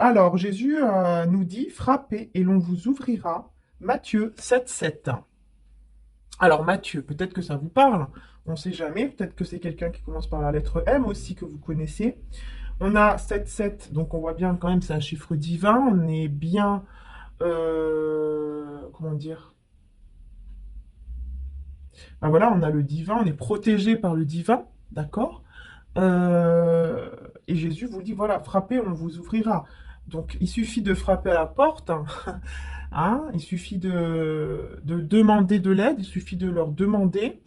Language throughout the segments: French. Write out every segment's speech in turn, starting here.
Alors, Jésus nous dit, frappez et l'on vous ouvrira. Matthieu 7, 7. Alors, Matthieu, peut-être que ça vous parle, on ne sait jamais, peut-être que c'est quelqu'un qui commence par la lettre M aussi que vous connaissez. On a 7, 7, donc on voit bien quand même c'est un chiffre divin, on est bien, comment dire, ben voilà, on a le divin, on est protégé par le divin, d'accord. Euh, et Jésus vous dit, voilà, frappez, on vous ouvrira. Donc, il suffit de frapper à la porte, hein, il suffit de demander de l'aide, il suffit de leur demander,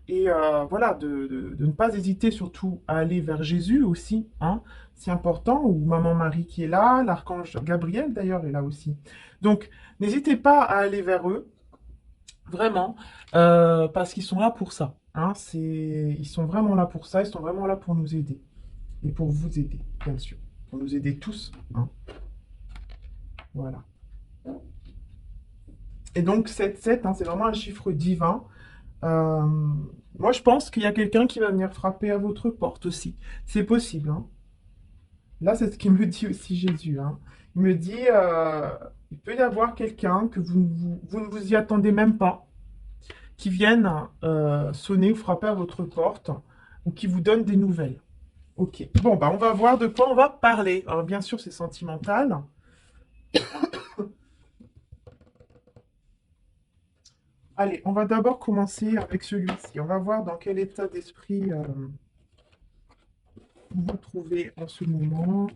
et voilà, de ne pas hésiter surtout à aller vers Jésus aussi, hein, c'est important, ou Maman Marie qui est là, l'archange Gabriel d'ailleurs est là aussi. Donc, n'hésitez pas à aller vers eux, vraiment, parce qu'ils sont là pour ça. Hein, ils sont vraiment là pour ça, ils sont vraiment là pour nous aider. Et pour vous aider, bien sûr. Pour nous aider tous. Hein, voilà. Et donc 7, 7, hein, c'est vraiment un chiffre divin. Euh, Moi, je pense qu'il y a quelqu'un qui va venir frapper à votre porte aussi. C'est possible. Hein. Là, c'est ce qu'il me dit aussi Jésus. Hein. Il me dit, il peut y avoir quelqu'un que vous ne vous y attendez même pas, qui vienne sonner ou frapper à votre porte, ou qui vous donne des nouvelles. Ok. Bon, bah, on va voir de quoi on va parler. Alors, bien sûr, c'est sentimental. Allez, on va d'abord commencer avec celui-ci. On va voir dans quel état d'esprit vous vous trouvez en ce moment.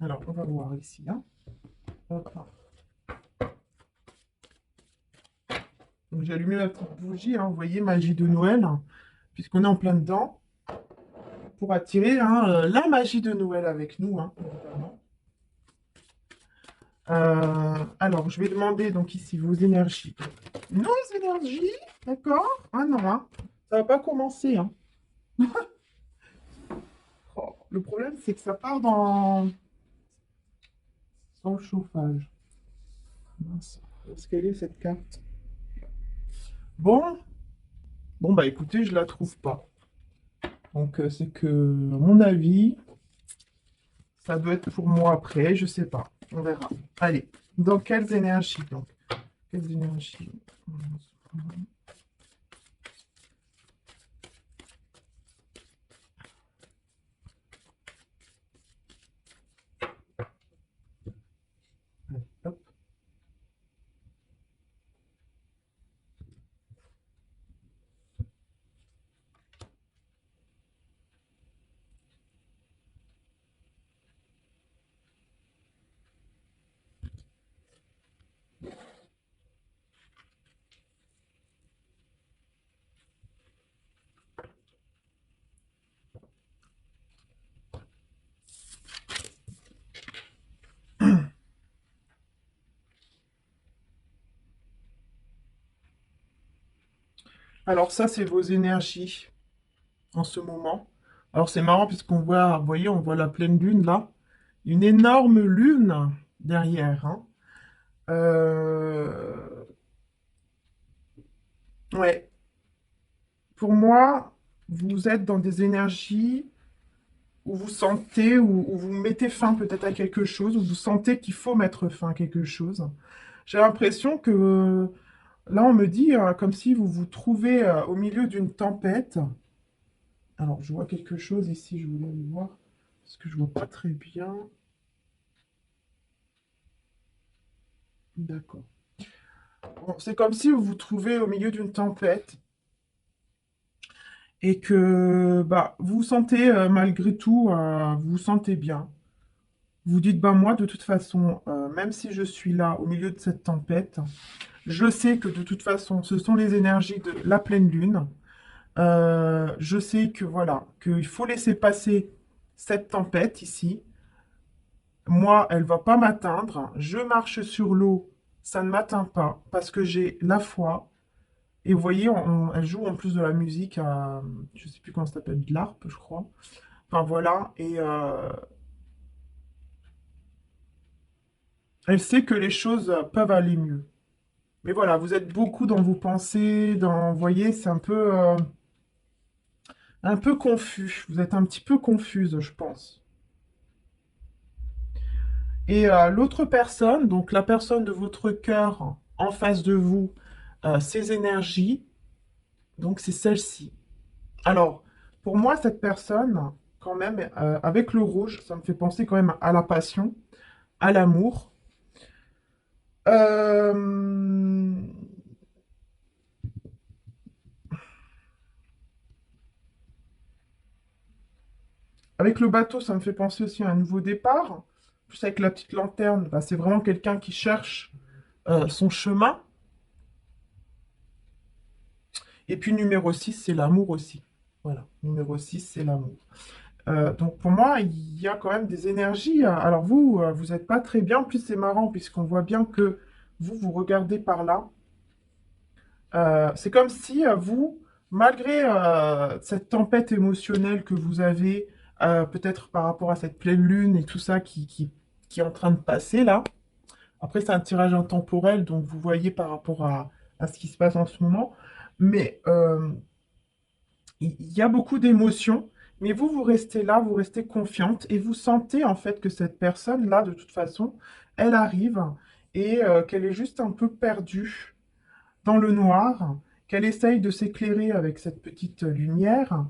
Alors, on va voir ici. Hein. Hop, hop. Donc, j'ai allumé ma petite bougie. Hein, vous voyez, magie de Noël, hein, puisqu'on est en plein dedans, pour attirer hein, la magie de Noël avec nous, hein, évidemment. Alors, je vais demander donc ici vos énergies. Nos énergies, d'accord? Ah non, hein, ça va pas commencer. Hein. Oh, le problème, c'est que ça part dans le chauffage. Mince. Où est-ce qu'elle est cette carte? Bon, bon bah écoutez, je la trouve pas. Donc c'est que, à mon avis, ça doit être pour moi après, je sais pas. On verra. Allez, dans quelles énergies donc? Quelles énergies? Allez, hop. Alors ça, c'est vos énergies en ce moment. Alors c'est marrant puisqu'on voit, vous voyez, on voit la pleine lune là. Une énorme lune derrière. Hein. Euh, Ouais, pour moi, vous êtes dans des énergies où vous sentez, où vous mettez fin peut-être à quelque chose, où vous sentez qu'il faut mettre fin à quelque chose. J'ai l'impression que là, on me dit comme si vous vous trouvez au milieu d'une tempête. Alors, je vois quelque chose ici, je voulais le voir, parce que je vois pas très bien. D'accord. Bon, c'est comme si vous vous trouvez au milieu d'une tempête et que bah, vous vous sentez malgré tout, vous vous sentez bien. Vous dites, bah moi, de toute façon, même si je suis là au milieu de cette tempête, je sais que de toute façon, ce sont les énergies de la pleine lune. Je sais que voilà, qu'il faut laisser passer cette tempête ici. Moi, elle va pas m'atteindre. Je marche sur l'eau, ça ne m'atteint pas parce que j'ai la foi. Et vous voyez, elle joue en plus de la musique, je sais plus comment ça s'appelle, de l'harpe, je crois. Enfin voilà, et elle sait que les choses peuvent aller mieux. Mais voilà, vous êtes beaucoup dans vos pensées, vous voyez, c'est un peu confus. Vous êtes un petit peu confuse, je pense. Et l'autre personne, donc la personne de votre cœur en face de vous, ses énergies, donc c'est celle-ci. Alors, pour moi, cette personne, quand même, avec le rouge, ça me fait penser quand même à la passion, à l'amour. Euh, Avec le bateau, ça me fait penser aussi à un nouveau départ. Plus avec la petite lanterne, bah, c'est vraiment quelqu'un qui cherche son chemin. Et puis numéro 6, c'est l'amour aussi. Voilà, numéro 6, c'est l'amour. Donc pour moi, il y a quand même des énergies. Alors vous, vous n'êtes pas très bien. En plus, c'est marrant puisqu'on voit bien que vous regardez par là. C'est comme si vous, malgré cette tempête émotionnelle que vous avez, peut-être par rapport à cette pleine lune et tout ça qui est en train de passer là. Après, c'est un tirage intemporel, donc vous voyez par rapport à ce qui se passe en ce moment. Mais il y a beaucoup d'émotions, mais vous restez là, vous restez confiante et vous sentez en fait que cette personne-là, de toute façon, elle arrive et qu'elle est juste un peu perdue dans le noir, qu'elle essaye de s'éclairer avec cette petite lumière,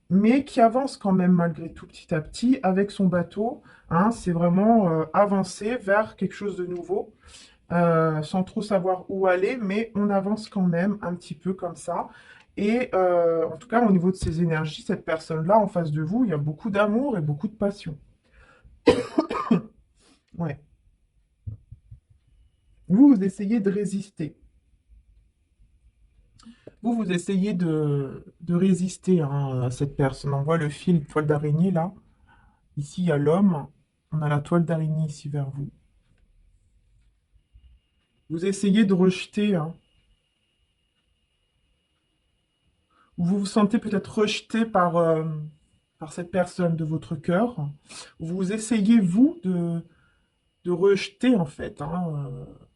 mais qui avance quand même malgré tout petit à petit avec son bateau. Hein, c'est vraiment avancer vers quelque chose de nouveau sans trop savoir où aller, mais on avance quand même un petit peu comme ça. Et en tout cas, au niveau de ses énergies, cette personne-là en face de vous, il y a beaucoup d'amour et beaucoup de passion. Ouais. Vous essayez de résister. Vous essayez de résister hein, à cette personne. On voit le fil toile d'araignée là. Ici, il y a l'homme. On a la toile d'araignée ici vers vous. Vous essayez de rejeter, hein, vous vous sentez peut-être rejeté par cette personne de votre cœur. Vous essayez, vous, de rejeter, en fait, hein,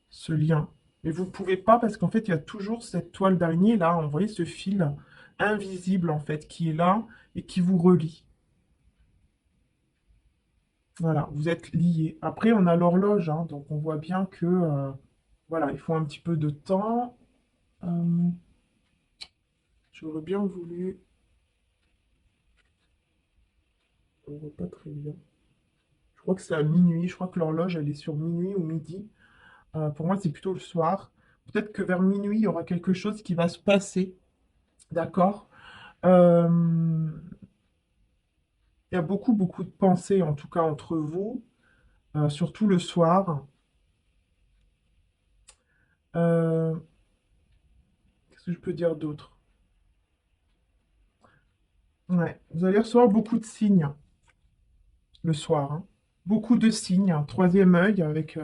ce lien. Mais vous ne pouvez pas parce qu'en fait, il y a toujours cette toile d'araignée, là, vous voyez ce fil invisible, en fait, qui est là et qui vous relie. Voilà, vous êtes liés. Après, on a l'horloge, hein, donc on voit bien que, voilà, il faut un petit peu de temps. Euh, J'aurais bien voulu... On voit pas très bien. Je crois que c'est à minuit. Je crois que l'horloge, elle est sur minuit ou midi. Pour moi, c'est plutôt le soir. Peut-être que vers minuit, il y aura quelque chose qui va se passer. D'accord? Euh, il y a beaucoup, beaucoup de pensées, en tout cas, entre vous, surtout le soir. Euh, Qu'est-ce que je peux dire d'autre? Ouais. Vous allez recevoir beaucoup de signes le soir. Hein. Beaucoup de signes. Un troisième œil avec.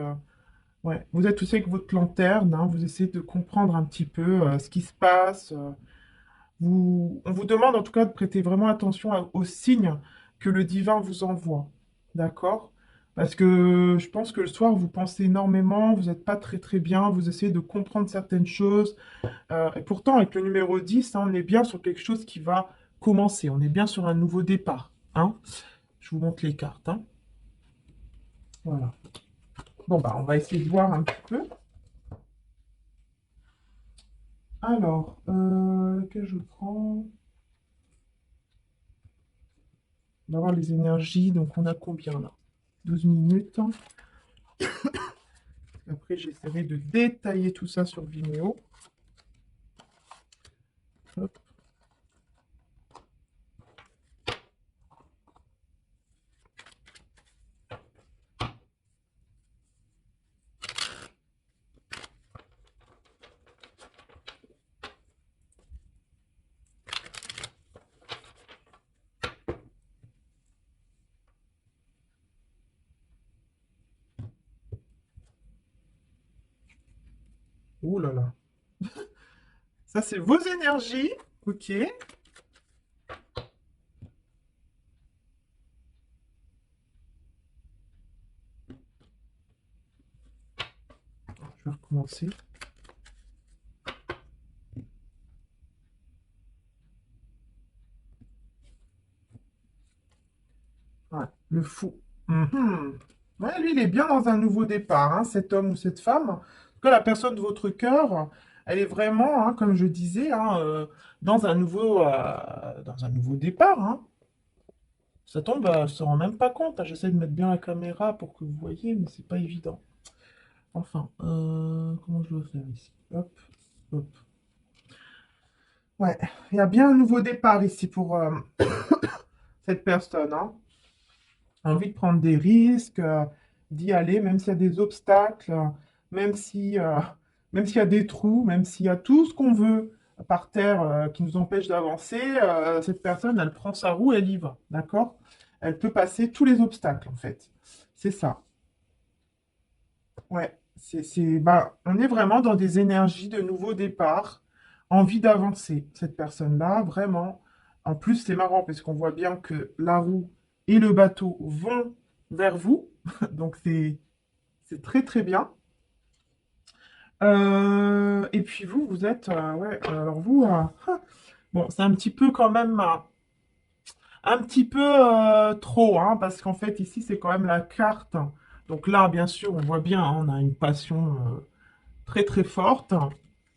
Ouais. Vous êtes aussi avec votre lanterne. Hein, vous essayez de comprendre un petit peu ce qui se passe. On vous demande en tout cas de prêter vraiment attention aux signes que le divin vous envoie. D'accord? Parce que je pense que le soir, vous pensez énormément, vous n'êtes pas très très bien, vous essayez de comprendre certaines choses. Et pourtant, avec le numéro 10, hein, on est bien sur quelque chose qui va commencer. On est bien sur un nouveau départ. Hein? Je vous montre les cartes. Hein. Voilà. Bon, bah, on va essayer de voir un petit peu. Alors, lequel je prends? On va voir les énergies. Donc, on a combien là? 12 minutes. Après, j'essaierai de détailler tout ça sur Vimeo. Hop. Ouh là là. Ça, c'est vos énergies. Ok. Je vais recommencer. Ouais, le fou. Mhm. Ouais, lui, il est bien dans un nouveau départ, hein, cet homme ou cette femme. En tout cas, la personne de votre cœur, elle est vraiment, hein, comme je disais, hein, dans un nouveau départ. Hein. Ça tombe, elle se rend même pas compte. Hein. J'essaie de mettre bien la caméra pour que vous voyez, mais c'est pas évident. Enfin, comment je dois faire ici? Hop, hop. Ouais, il y a bien un nouveau départ ici pour cette personne. Hein. Envie de prendre des risques, d'y aller, même s'il y a des obstacles, même si, euh, même s'il y a des trous, même s'il y a tout ce qu'on veut par terre qui nous empêche d'avancer, cette personne, elle prend sa roue, elle y va, d'accord? Elle peut passer tous les obstacles, en fait. C'est ça. Ouais, bah, on est vraiment dans des énergies de nouveau départ, envie d'avancer, cette personne-là, vraiment. En plus, c'est marrant parce qu'on voit bien que la roue et le bateau vont vers vous, donc c'est très très bien. Et puis vous, vous êtes, ouais, alors vous, bon, c'est un petit peu quand même, un petit peu trop, hein, parce qu'en fait ici c'est quand même la carte. Donc là, bien sûr, on voit bien, hein, on a une passion très très forte,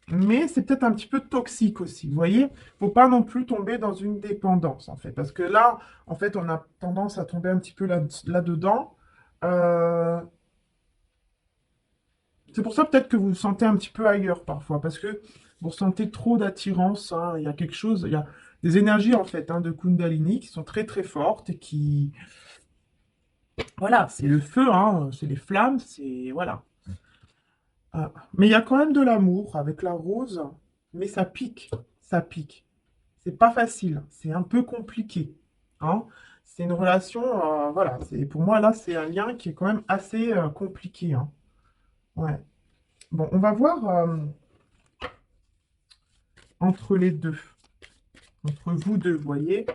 mais c'est peut-être un petit peu toxique aussi. Vous voyez, faut pas non plus tomber dans une dépendance en fait, parce que là, en fait, on a tendance à tomber un petit peu là-dedans. Euh, c'est pour ça peut-être que vous vous sentez un petit peu ailleurs parfois, parce que vous ressentez trop d'attirance. Hein. Il y a quelque chose, il y a des énergies en fait hein, de Kundalini qui sont très très fortes et qui, voilà, c'est le feu, hein, c'est les flammes, c'est voilà. Mais il y a quand même de l'amour avec la rose, mais ça pique, ça pique. C'est pas facile, c'est un peu compliqué. Hein. C'est une relation, voilà, pour moi là, c'est un lien qui est quand même assez compliqué. Hein. Ouais. Bon, on va voir entre les deux, entre vous deux, vous voyez,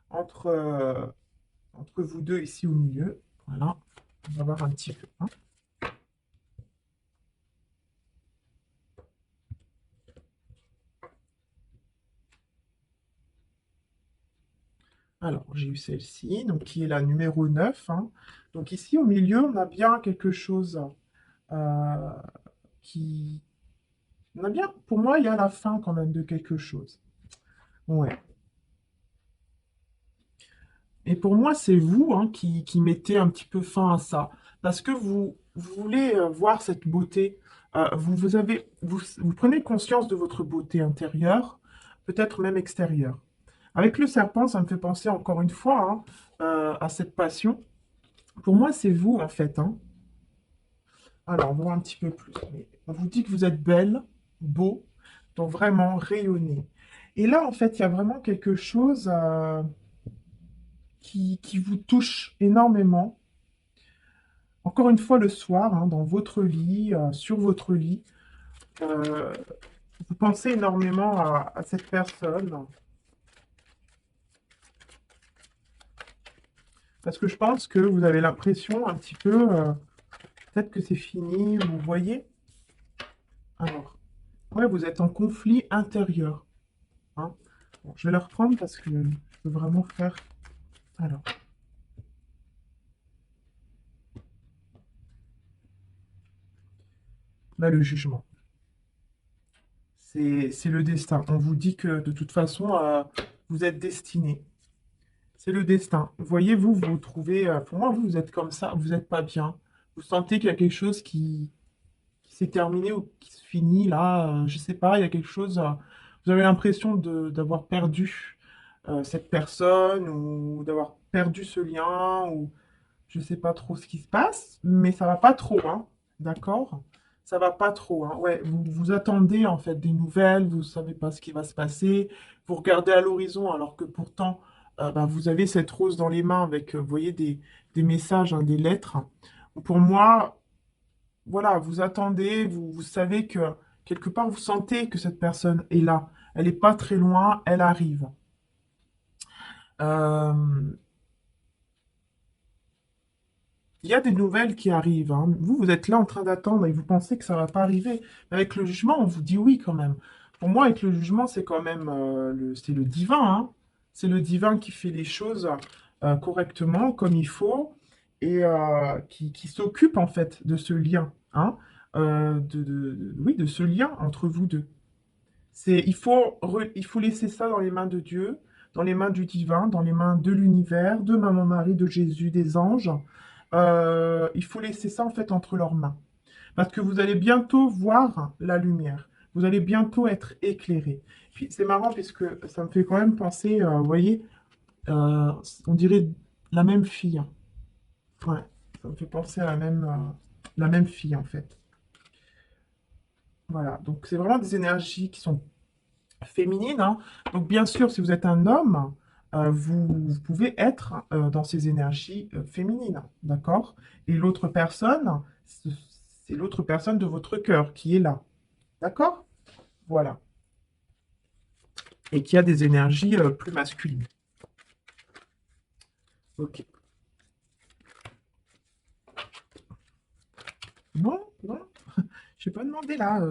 entre, euh, entre vous deux ici au milieu. Voilà, on va voir un petit peu. Hein. Alors, j'ai eu celle-ci, donc qui est la numéro 9. Hein. Donc ici au milieu, on a bien quelque chose euh, qui... On a bien, pour moi, il y a la fin quand même de quelque chose. Ouais. Et pour moi, c'est vous hein, qui mettez un petit peu fin à ça. Parce que vous voulez voir cette beauté. Vous prenez conscience de votre beauté intérieure, peut-être même extérieure. Avec le serpent, ça me fait penser encore une fois hein, à cette passion. Pour moi, c'est vous, en fait. Hein. Alors, on voit un petit peu plus. Mais on vous dit que vous êtes belle, beau, donc vraiment rayonnez. Et là, en fait, il y a vraiment quelque chose qui vous touche énormément. Encore une fois, le soir, hein, dans votre lit, sur votre lit, euh, vous pensez énormément à cette personne. Parce que je pense que vous avez l'impression un petit peu, peut-être que c'est fini, vous voyez. Alors, ouais, vous êtes en conflit intérieur. Hein. Bon, je vais le reprendre parce que je veux vraiment faire. Alors, là, le jugement. C'est le destin. On vous dit que de toute façon, vous êtes destiné. C'est le destin. Voyez-vous, vous vous trouvez. Pour moi, vous êtes comme ça, vous n'êtes pas bien. Vous sentez qu'il y a quelque chose qui s'est terminé ou qui se finit là. Je sais pas, il y a quelque chose. Vous avez l'impression d'avoir perdu cette personne ou d'avoir perdu ce lien ou je sais pas trop ce qui se passe, mais ça va pas trop, hein. D'accord? Ça va pas trop, hein. Ouais, vous attendez en fait des nouvelles, vous savez pas ce qui va se passer, vous regardez à l'horizon alors que pourtant bah, vous avez cette rose dans les mains avec, vous voyez, des messages, hein, des lettres. Pour moi, voilà, vous attendez, vous savez que quelque part vous sentez que cette personne est là. Elle est pas très loin, elle arrive. Euh, Il y a des nouvelles qui arrivent. Hein. Vous êtes là en train d'attendre et vous pensez que ça va pas arriver. Mais avec le jugement, on vous dit oui quand même. Pour moi, avec le jugement, c'est quand même c'est le divin. Hein. C'est le divin qui fait les choses correctement, comme il faut. et qui s'occupe en fait de ce lien, hein, oui, de ce lien entre vous deux. Il faut laisser ça dans les mains de Dieu, dans les mains du divin, dans les mains de l'univers, de Maman Marie, de Jésus, des anges. Il faut laisser ça en fait entre leurs mains. Parce que vous allez bientôt voir la lumière. Vous allez bientôt être éclairé. Puis c'est marrant puisque ça me fait quand même penser, vous voyez, euh, on dirait la même fille, hein. Ouais, ça me fait penser à la même fille en fait. Voilà, donc c'est vraiment des énergies qui sont féminines, hein. Donc bien sûr, si vous êtes un homme, vous pouvez être dans ces énergies féminines, d'accord? Et l'autre personne, c'est l'autre personne de votre cœur qui est là, d'accord? Voilà. Et qui a des énergies plus masculines. Ok. Non, non, je n'ai pas demandé là.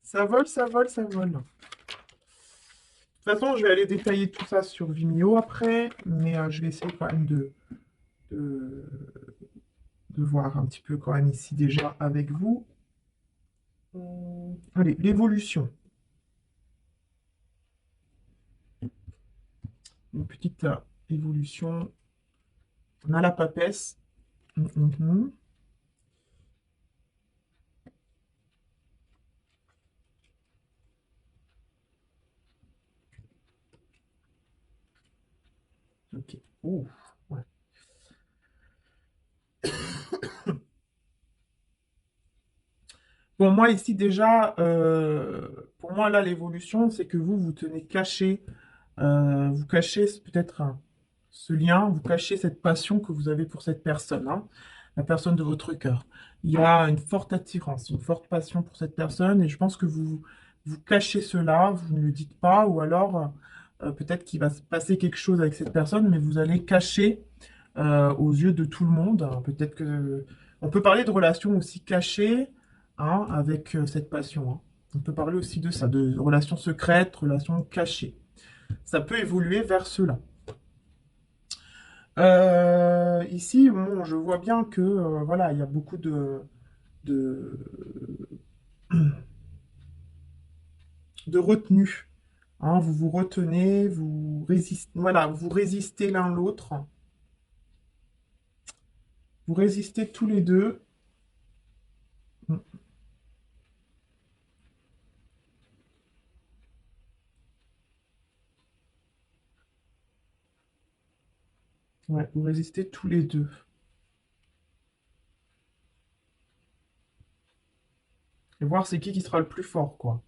Ça vole, ça vole, ça vole. De toute façon, je vais aller détailler tout ça sur Vimeo après, mais je vais essayer quand même de, de voir un petit peu quand même ici déjà avec vous. Allez, l'évolution. Une petite évolution. On a la papesse. Mhm. Ok. Ouh, ouais. Bon, moi ici déjà, pour moi là, l'évolution, c'est que vous tenez caché, vous cachez peut-être ce lien, vous cachez cette passion que vous avez pour cette personne, hein, la personne de votre cœur. Il y a une forte attirance, une forte passion pour cette personne, et je pense que vous cachez cela, vous ne le dites pas, ou alors peut-être qu'il va se passer quelque chose avec cette personne, mais vous allez cacher aux yeux de tout le monde. Peut-être que on peut parler de relations aussi cachées, hein, avec cette passion, hein. On peut parler aussi de ça, de relations secrètes, relations cachées. Ça peut évoluer vers cela. Ici, bon, je vois bien que voilà, il y a beaucoup de, de retenue, hein. Vous vous retenez, vous résistez, voilà, vous résistez l'un l'autre, vous résistez tous les deux. Ouais, vous résistez tous les deux. Et voir c'est qui sera le plus fort, quoi.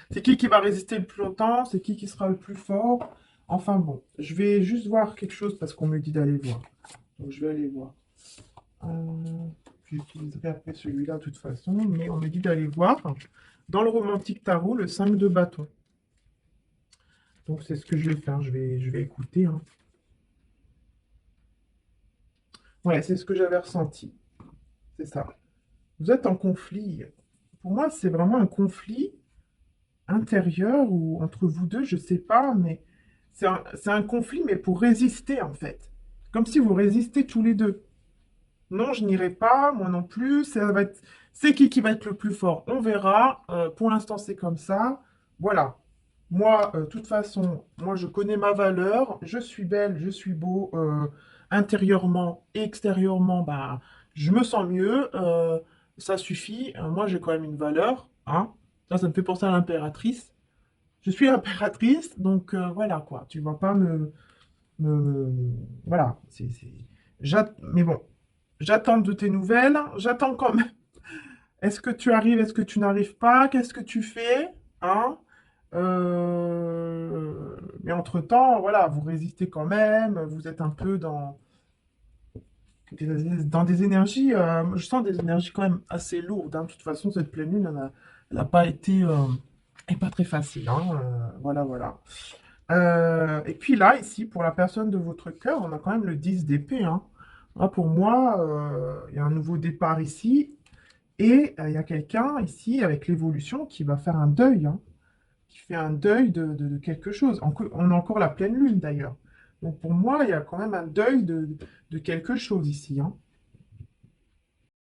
C'est qui va résister le plus longtemps, c'est qui sera le plus fort. Enfin bon, je vais juste voir quelque chose parce qu'on me dit d'aller voir. Donc je vais aller voir. J'utiliserai après celui-là de toute façon, mais on me dit d'aller voir dans le romantique tarot le 5 de bâton. Donc c'est ce que je vais faire, je vais écouter, hein. Ouais, c'est ce que j'avais ressenti, c'est ça. Vous êtes en conflit. Pour moi, c'est vraiment un conflit intérieur ou entre vous deux, je sais pas, mais c'est un conflit, mais pour résister en fait. Comme si vous résistez tous les deux. Non, je n'irai pas, moi non plus. C'est qui va être le plus fort? On verra. Pour l'instant, c'est comme ça. Voilà. Moi, de toute façon, moi, je connais ma valeur. Je suis belle, je suis beau. Intérieurement et extérieurement, bah, je me sens mieux. Ça suffit. Moi, j'ai quand même une valeur, hein. Ça me fait penser à l'impératrice. Je suis l'impératrice, donc voilà quoi. Tu vas pas voilà. Mais bon, j'attends de tes nouvelles. J'attends quand même. Est-ce que tu arrives? Est-ce que tu n'arrives pas? Qu'est-ce que tu fais? Hein? Mais entre-temps, voilà, vous résistez quand même. Vous êtes un peu dans des énergies. Je sens des énergies quand même assez lourdes, hein. De toute façon, cette pleine lune, elle n'a pas été, est pas très facile, hein. Voilà, voilà. Et puis là, ici, pour la personne de votre cœur, on a quand même le 10 d'épée, hein. Là, pour moi, il y a un nouveau départ ici. Et il y a quelqu'un ici, avec l'évolution, qui va faire un deuil, hein, qui fait un deuil de quelque chose. On a encore la pleine lune, d'ailleurs. Donc pour moi, il y a quand même un deuil de quelque chose ici, hein.